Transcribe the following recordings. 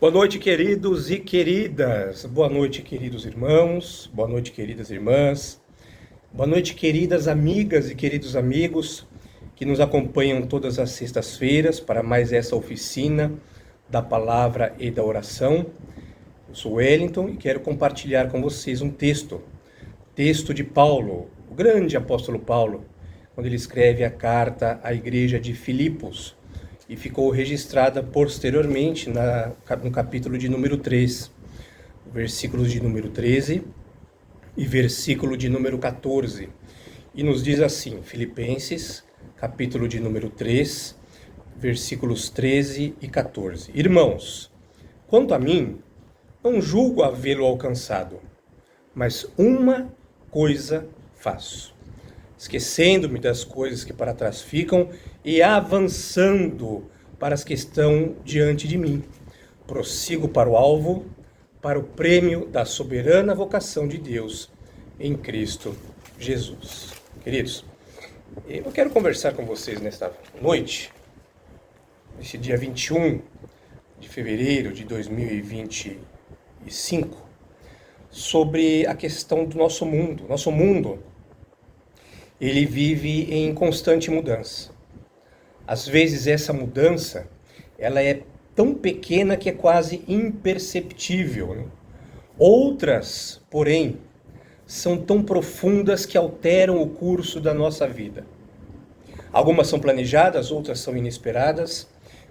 Boa noite, queridos e queridas. Boa noite, queridos irmãos. Boa noite, queridas irmãs. Boa noite, queridas amigas e queridos amigos que nos acompanham todas as sextas-feiras para mais essa oficina da palavra e da oração. Eu sou Wellington e quero compartilhar com vocês um texto de Paulo, o grande apóstolo Paulo, quando ele escreve a carta à igreja de Filipos, e ficou registrada posteriormente no capítulo de número 3, versículos de número 13 e versículo de número 14. E nos diz assim, Filipenses, capítulo de número 3, versículos 13 e 14. Irmãos, quanto a mim, não julgo havê-lo alcançado, mas uma coisa faço, esquecendo-me das coisas que para trás ficam e avançando para as que estão diante de mim. Prossigo para o alvo, para o prêmio da soberana vocação de Deus em Cristo Jesus. Queridos, eu quero conversar com vocês nesta noite, nesse dia 21 de fevereiro de 2025, sobre a questão do nosso mundo. Nosso mundo, ele vive em constante mudança. Às vezes essa mudança, ela é tão pequena que é quase imperceptível, né? Outras, porém, são tão profundas que alteram o curso da nossa vida. Algumas são planejadas, outras são inesperadas,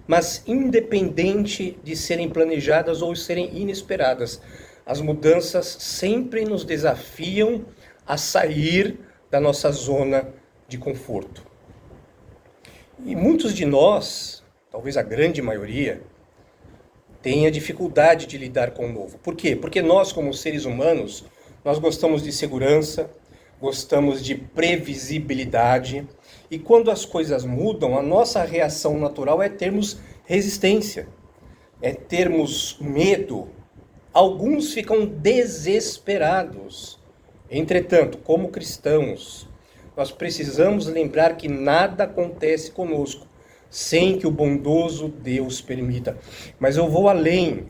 mas independente de serem planejadas ou serem inesperadas, as mudanças sempre nos desafiam a sair da nossa zona de conforto. E muitos de nós, talvez a grande maioria, tenha dificuldade de lidar com o novo. Por quê? Porque nós, como seres humanos, nós gostamos de segurança, gostamos de previsibilidade, e quando as coisas mudam, a nossa reação natural é termos resistência, é termos medo. Alguns ficam desesperados. Entretanto, como cristãos, nós precisamos lembrar que nada acontece conosco sem que o bondoso Deus permita. Mas eu vou além.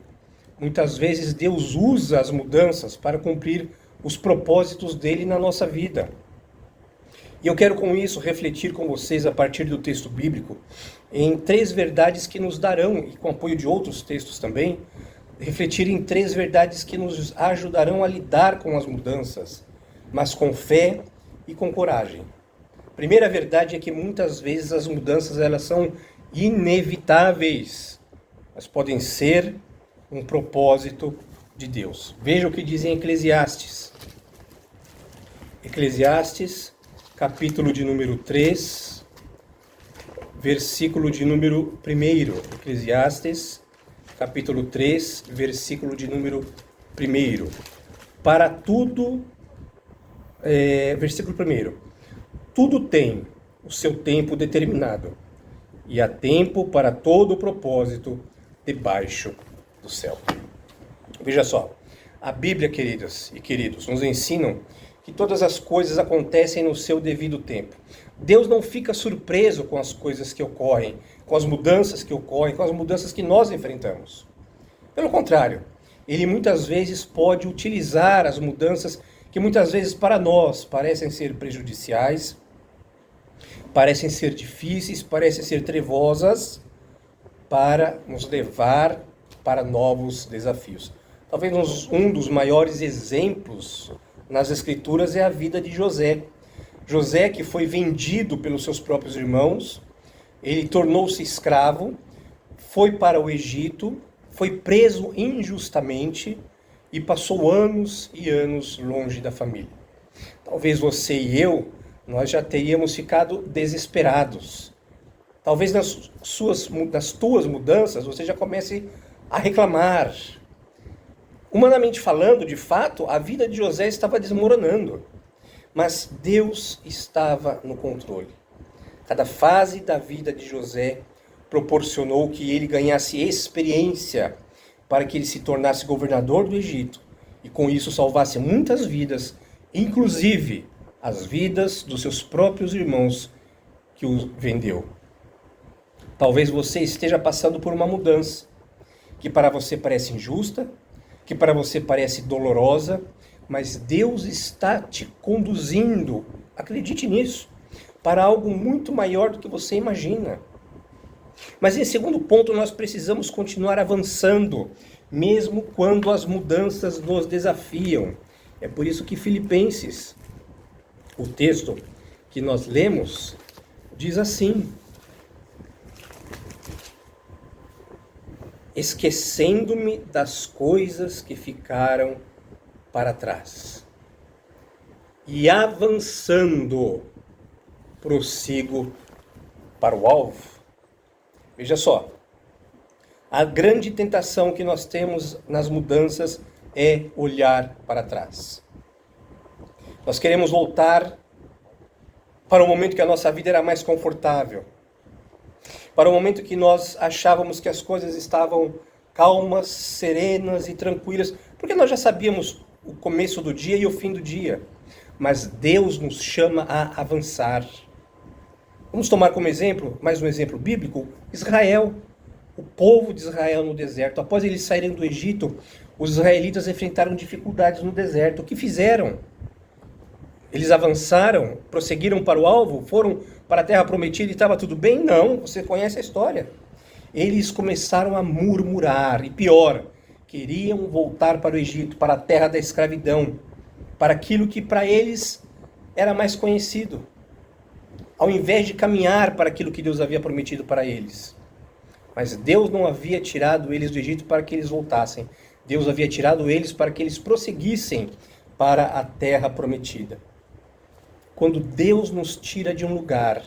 Muitas vezes Deus usa as mudanças para cumprir os propósitos dele na nossa vida. E eu quero com isso refletir com vocês, a partir do texto bíblico, em 3 verdades que nos darão, e com apoio de outros textos também, refletir em 3 verdades que nos ajudarão a lidar com as mudanças, mas com fé e com coragem. A primeira verdade é que muitas vezes as mudanças elas são inevitáveis, mas podem ser um propósito de Deus. Veja o que diz em Eclesiastes. Eclesiastes, capítulo de número 3, versículo de número 1. Eclesiastes, capítulo 3, versículo de número 1. Para tudo, versículo 1. Tudo tem o seu tempo determinado, e há tempo para todo o propósito debaixo do céu. Veja só, a Bíblia, queridas e queridos, nos ensinam que todas as coisas acontecem no seu devido tempo. Deus não fica surpreso com as coisas que ocorrem, com as mudanças que ocorrem, com as mudanças que nós enfrentamos. Pelo contrário, Ele muitas vezes pode utilizar as mudanças que muitas vezes para nós parecem ser prejudiciais, parecem ser difíceis, parecem ser trevosas, para nos levar para novos desafios. Talvez um dos maiores exemplos nas Escrituras é a vida de José. José, que foi vendido pelos seus próprios irmãos, ele tornou-se escravo, foi para o Egito, foi preso injustamente e passou anos e anos longe da família. Talvez você e eu, nós já teríamos ficado desesperados. Talvez nas tuas mudanças você já comece a reclamar. Humanamente falando, de fato, a vida de José estava desmoronando. Mas Deus estava no controle. Cada fase da vida de José proporcionou que ele ganhasse experiência para que ele se tornasse governador do Egito e com isso salvasse muitas vidas, inclusive as vidas dos seus próprios irmãos que o vendeu. Talvez você esteja passando por uma mudança que para você parece injusta, que para você parece dolorosa, mas Deus está te conduzindo, acredite nisso, para algo muito maior do que você imagina. Mas em segundo ponto, nós precisamos continuar avançando, mesmo quando as mudanças nos desafiam. É por isso que Filipenses, o texto que nós lemos, diz assim: esquecendo-me das coisas que ficaram para trás e avançando, prossigo para o alvo. Veja só, a grande tentação que nós temos nas mudanças é olhar para trás. Nós queremos voltar para o momento que a nossa vida era mais confortável, para o momento que nós achávamos que as coisas estavam calmas, serenas e tranquilas, porque nós já sabíamos o começo do dia e o fim do dia. Mas Deus nos chama a avançar. Vamos tomar como exemplo, mais um exemplo bíblico, Israel. O povo de Israel no deserto. Após eles saírem do Egito, os israelitas enfrentaram dificuldades no deserto. O que fizeram? Eles avançaram, prosseguiram para o alvo, foram para a terra prometida e estava tudo bem? Não, você conhece a história. Eles começaram a murmurar, e pior, queriam voltar para o Egito, para a terra da escravidão, para aquilo que para eles era mais conhecido, ao invés de caminhar para aquilo que Deus havia prometido para eles. Mas Deus não havia tirado eles do Egito para que eles voltassem. Deus havia tirado eles para que eles prosseguissem para a terra prometida. Quando Deus nos tira de um lugar,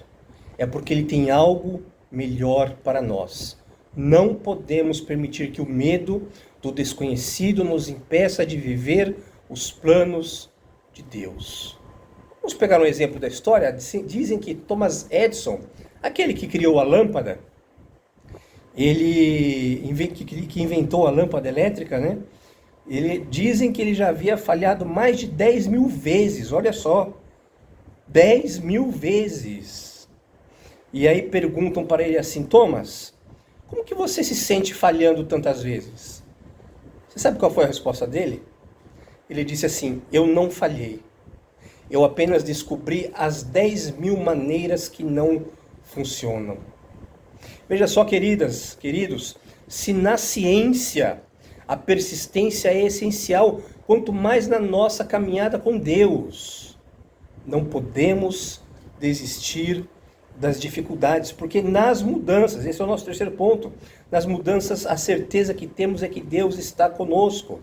é porque Ele tem algo melhor para nós. Não podemos permitir que o medo do desconhecido nos impeça de viver os planos de Deus. Vamos pegar um exemplo da história. Dizem que Thomas Edison, aquele que criou a lâmpada, que inventou a lâmpada elétrica, né? Dizem que ele já havia falhado mais de 10 mil vezes, olha só, 10 mil vezes. E aí perguntam para ele assim: Thomas, como que você se sente falhando tantas vezes? Você sabe qual foi a resposta dele? Ele disse assim: eu não falhei, eu apenas descobri as 10 mil maneiras que não funcionam. Veja só, queridos, se na ciência a persistência é essencial, quanto mais na nossa caminhada com Deus. Não podemos desistir das dificuldades, porque nas mudanças, esse é o nosso terceiro ponto, nas mudanças a certeza que temos é que Deus está conosco.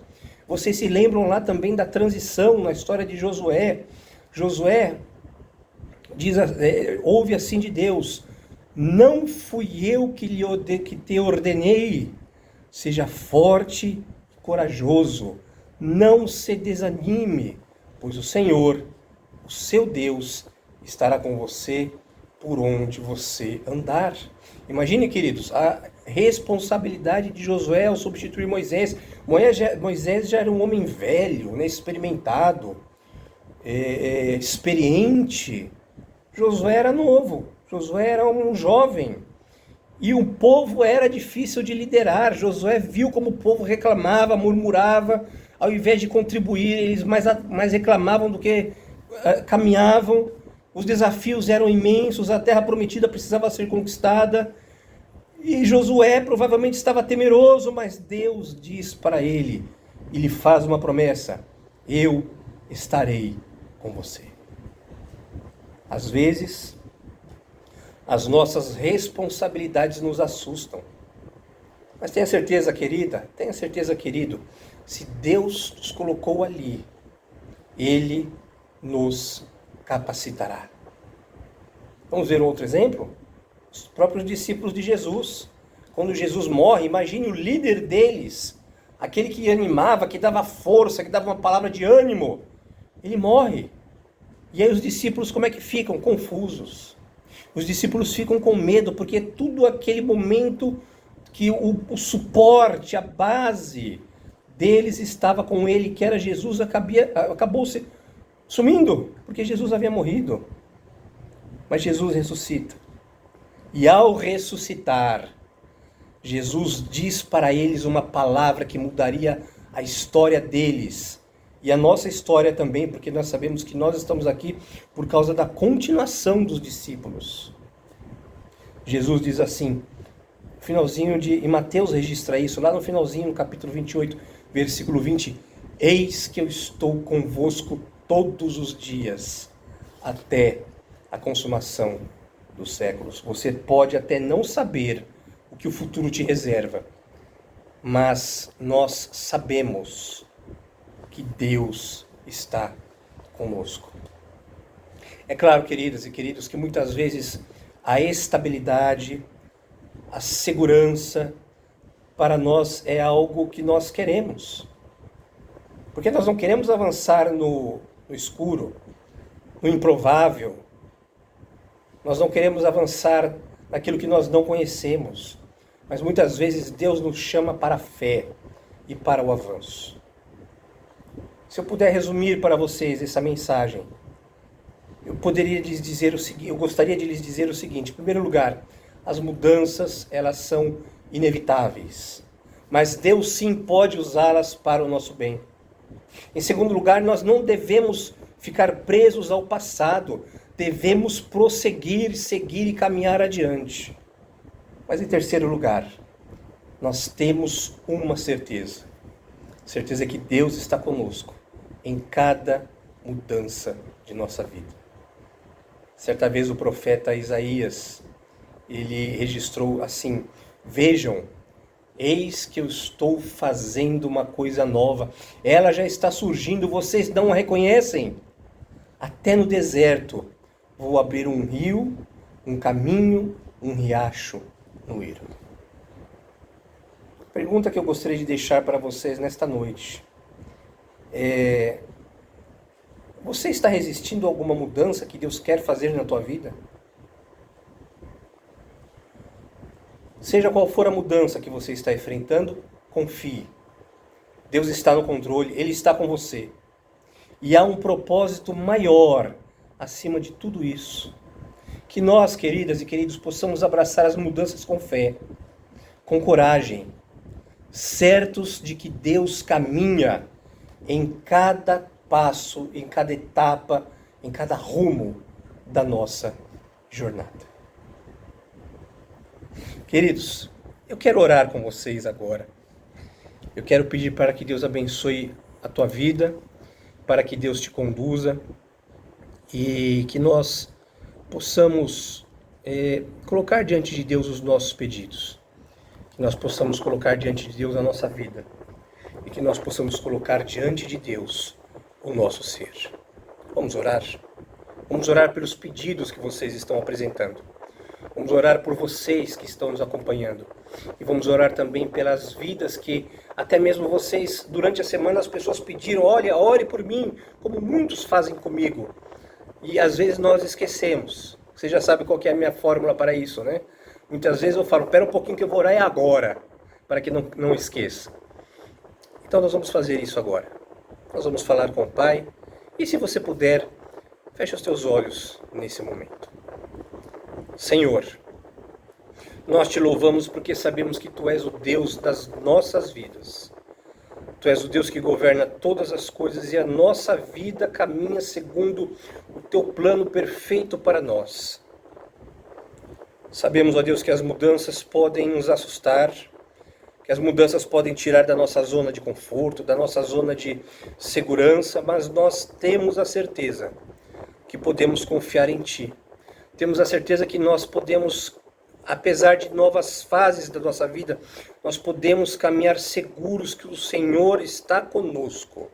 Vocês se lembram lá também da transição na história de Josué. Josué ouve assim de Deus: não fui eu que te ordenei, seja forte e corajoso, não se desanime, pois o Senhor, o seu Deus, estará com você por onde você andar. Imagine, queridos, a responsabilidade de Josué ao substituir Moisés. Moisés já era um homem velho, né, experimentado, experiente. Josué era novo, Josué era um jovem. E o povo era difícil de liderar. Josué viu como o povo reclamava, murmurava. Ao invés de contribuir, eles mais reclamavam do que caminhavam. Os desafios eram imensos, a terra prometida precisava ser conquistada. E Josué provavelmente estava temeroso, mas Deus diz para ele, e lhe faz uma promessa: eu estarei com você. Às vezes, as nossas responsabilidades nos assustam. Mas tenha certeza, querida, tenha certeza, querido, se Deus nos colocou ali, Ele nos capacitará. Vamos ver um outro exemplo? Os próprios discípulos de Jesus. Quando Jesus morre, imagine o líder deles, aquele que animava, que dava força, que dava uma palavra de ânimo. Ele morre. E aí os discípulos como é que ficam? Confusos. Os discípulos ficam com medo, porque tudo aquele momento que o suporte, a base deles estava com ele, que era Jesus, acabou se sumindo, porque Jesus havia morrido. Mas Jesus ressuscita. E ao ressuscitar, Jesus diz para eles uma palavra que mudaria a história deles. E a nossa história também, porque nós sabemos que nós estamos aqui por causa da continuação dos discípulos. Jesus diz assim, finalzinho e Mateus registra isso, lá no finalzinho, no capítulo 28, versículo 20, eis que eu estou convosco todos os dias, até a consumação dos séculos. Você pode até não saber o que o futuro te reserva, mas nós sabemos que Deus está conosco. É claro, queridas e queridos, que muitas vezes a estabilidade, a segurança, para nós é algo que nós queremos. Porque nós não queremos avançar no escuro, no improvável. Nós não queremos avançar naquilo que nós não conhecemos. Mas muitas vezes Deus nos chama para a fé e para o avanço. Se eu puder resumir para vocês essa mensagem, eu gostaria de lhes dizer o seguinte: em primeiro lugar, as mudanças, elas são inevitáveis, mas Deus sim pode usá-las para o nosso bem. Em segundo lugar, nós não devemos ficar presos ao passado, devemos prosseguir, seguir e caminhar adiante. Mas em terceiro lugar, nós temos uma certeza que Deus está conosco em cada mudança de nossa vida. Certa vez o profeta Isaías, ele registrou assim: vejam, eis que eu estou fazendo uma coisa nova, ela já está surgindo, vocês não a reconhecem? Até no deserto vou abrir um rio, um caminho, um riacho no ermo. Pergunta que eu gostaria de deixar para vocês nesta noite é: você está resistindo a alguma mudança que Deus quer fazer na tua vida? Seja qual for a mudança que você está enfrentando, confie. Deus está no controle, Ele está com você. E há um propósito maior acima de tudo isso. Que nós, queridas e queridos, possamos abraçar as mudanças com fé, com coragem, certos de que Deus caminha em cada passo, em cada etapa, em cada rumo da nossa jornada. Queridos, eu quero orar com vocês agora. Eu quero pedir para que Deus abençoe a tua vida, para que Deus te conduza e que nós possamos colocar diante de Deus os nossos pedidos. Que nós possamos colocar diante de Deus a nossa vida e que nós possamos colocar diante de Deus o nosso ser. Vamos orar? Vamos orar pelos pedidos que vocês estão apresentando. Vamos orar por vocês que estão nos acompanhando. E vamos orar também pelas vidas que, até mesmo vocês, durante a semana, as pessoas pediram: olha, ore por mim, como muitos fazem comigo. E às vezes nós esquecemos. Você já sabe qual que é a minha fórmula para isso, né? Muitas vezes eu falo: pera um pouquinho que eu vou orar agora, para que não esqueça. Então nós vamos fazer isso agora. Nós vamos falar com o Pai. E se você puder, feche os teus olhos nesse momento. Senhor, nós te louvamos porque sabemos que Tu és o Deus das nossas vidas. Tu és o Deus que governa todas as coisas e a nossa vida caminha segundo o Teu plano perfeito para nós. Sabemos, ó Deus, que as mudanças podem nos assustar, que as mudanças podem tirar da nossa zona de conforto, da nossa zona de segurança, mas nós temos a certeza que podemos confiar em Ti. Temos a certeza que nós podemos, apesar de novas fases da nossa vida, nós podemos caminhar seguros que o Senhor está conosco.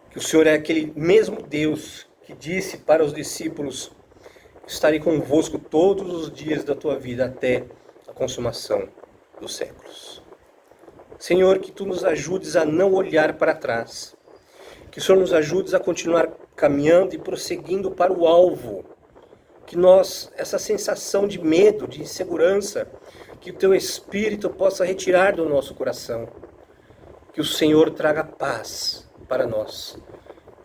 Que o Senhor é aquele mesmo Deus que disse para os discípulos: estarei convosco todos os dias da tua vida até a consumação dos séculos. Senhor, que Tu nos ajudes a não olhar para trás. Que o Senhor nos ajudes a continuar caminhando e prosseguindo para o alvo. Que nós, essa sensação de medo, de insegurança, que o Teu Espírito possa retirar do nosso coração. Que o Senhor traga paz para nós.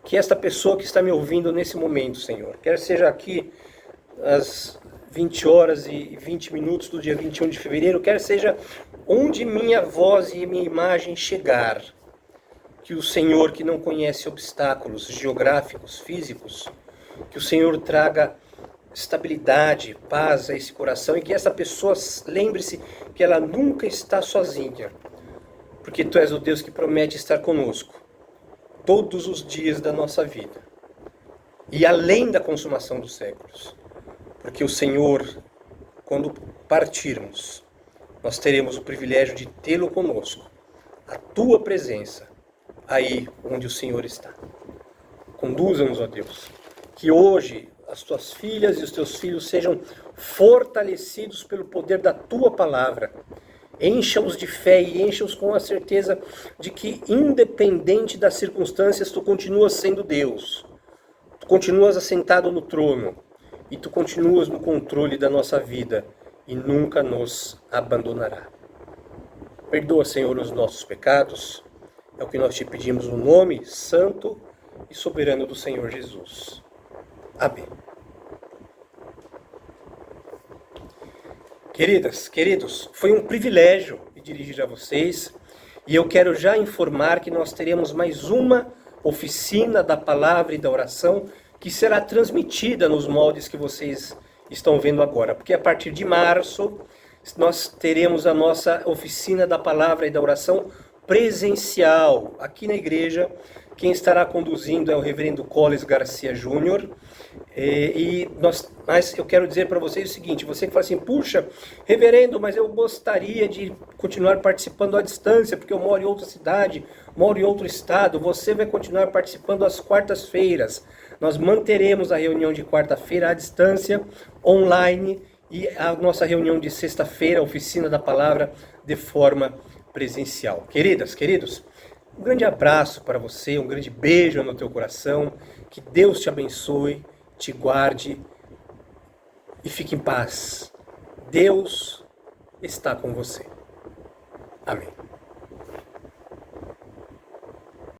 Que esta pessoa que está me ouvindo nesse momento, Senhor, quer seja aqui às 20 horas e 20 minutos do dia 21 de fevereiro, quer seja onde minha voz e minha imagem chegar, que o Senhor, que não conhece obstáculos geográficos, físicos, que o Senhor traga estabilidade, paz a esse coração e que essa pessoa lembre-se que ela nunca está sozinha, porque Tu és o Deus que promete estar conosco todos os dias da nossa vida e além da consumação dos séculos, porque o Senhor, quando partirmos, nós teremos o privilégio de tê-lo conosco, a Tua presença, aí onde o Senhor está. Conduza-nos, ó Deus, que hoje as Tuas filhas e os Teus filhos sejam fortalecidos pelo poder da Tua palavra. Encha-os de fé e encha-os com a certeza de que, independente das circunstâncias, Tu continuas sendo Deus. Tu continuas assentado no trono e Tu continuas no controle da nossa vida e nunca nos abandonará. Perdoa, Senhor, os nossos pecados. É o que nós Te pedimos no nome santo e soberano do Senhor Jesus. Amém. Queridas, queridos, foi um privilégio me dirigir a vocês e eu quero já informar que nós teremos mais uma oficina da palavra e da oração que será transmitida nos moldes que vocês estão vendo agora, porque a partir de março nós teremos a nossa oficina da palavra e da oração presencial aqui na igreja. Quem estará conduzindo é o reverendo Coles Garcia Júnior. Mas eu quero dizer para vocês o seguinte: você que fala assim, puxa, reverendo, mas eu gostaria de continuar participando à distância, porque eu moro em outra cidade, moro em outro estado. Você vai continuar participando às quartas-feiras. Nós manteremos a reunião de quarta-feira à distância, online, e a nossa reunião de sexta-feira, a oficina da palavra, de forma presencial. Queridas, queridos, um grande abraço para você, um grande beijo no teu coração, que Deus te abençoe, te guarde e fique em paz. Deus está com você. Amém.